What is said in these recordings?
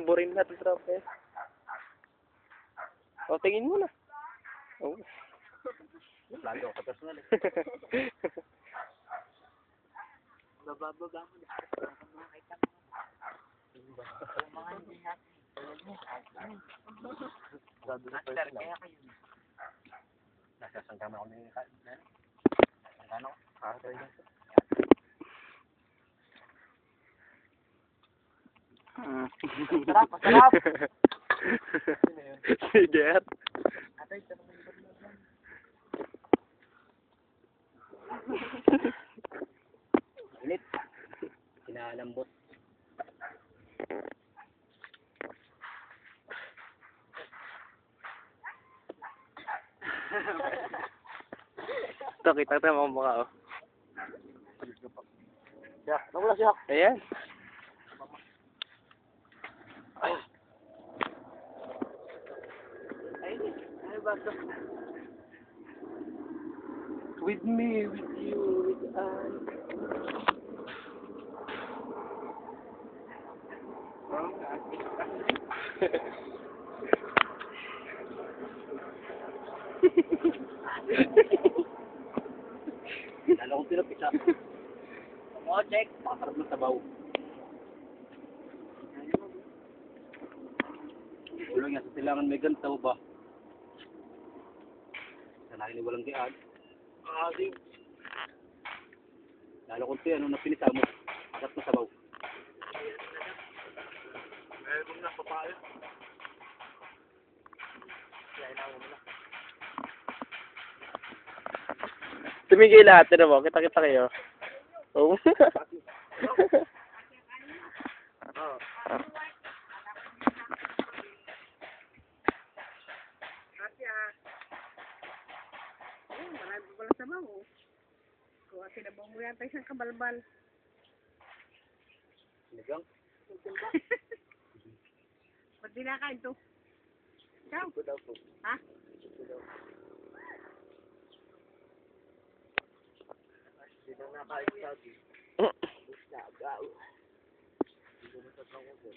paborin natin tropa eh. O, tingin mo na. Oh. Lagi ako sa personal eh. Bababa mo na. Mga hindi natin. Nasasangkama ako ng ano? Masarap, masarap! Si Jet. Init. Kinalambot. Ito, kita tayo mga mukha, oh. Siyak, nawala siyak. Ayan. Ano ba ito? With me, with you, with I. Lalo kong pinapisa. Mga check, pakasarap ng sabaw. Ulang yan, sa silangan may gantaw ba? Sanahin ni walang gayaan. Lalo kung ito yan, nung napinita mo, pakasarap ng sabaw. Eh, kung napapayo. Kaya na mo na. Tumigil lahat, ano mo? Kita-kita kayo. Oh. Marami pa pala sa mga. Kung sinabang mo yata isang kabalbal. Sinigang? Ba't di nakain to? Ikaw? Ito daw po. Ha? Ito daw. Hindi na nakain sabi. Isla, agaw. Hindi na sa tawag ko.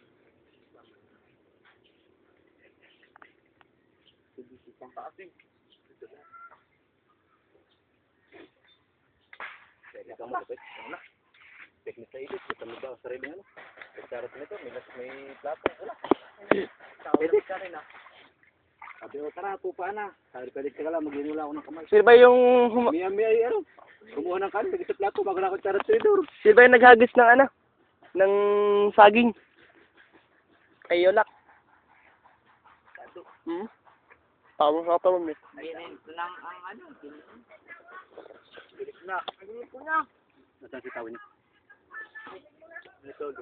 Hindi kita. Paating. Ito na. Pwede kang malapit. Ano na? Teknik sa edit. Ito mo ba ang sarili ano? Pagkarot nito, may plato. Wala. Pwede ka rin ah. Sabi ko, tara, pupa na. Sabi ka lang, mag-inula ako ng kamay. Sino ba yung... Miya, ano? Kumuha ng kanin, nag-isip plato, bago na ako charot sa idor. Sino ba yung naghagis ng ano? Ng saging? Kay Yolak. Hmm? Tama sa tama mo. Ayun lang ang ano. Bilis na. Ayun ko na. Nasaan si tao niya? Litol.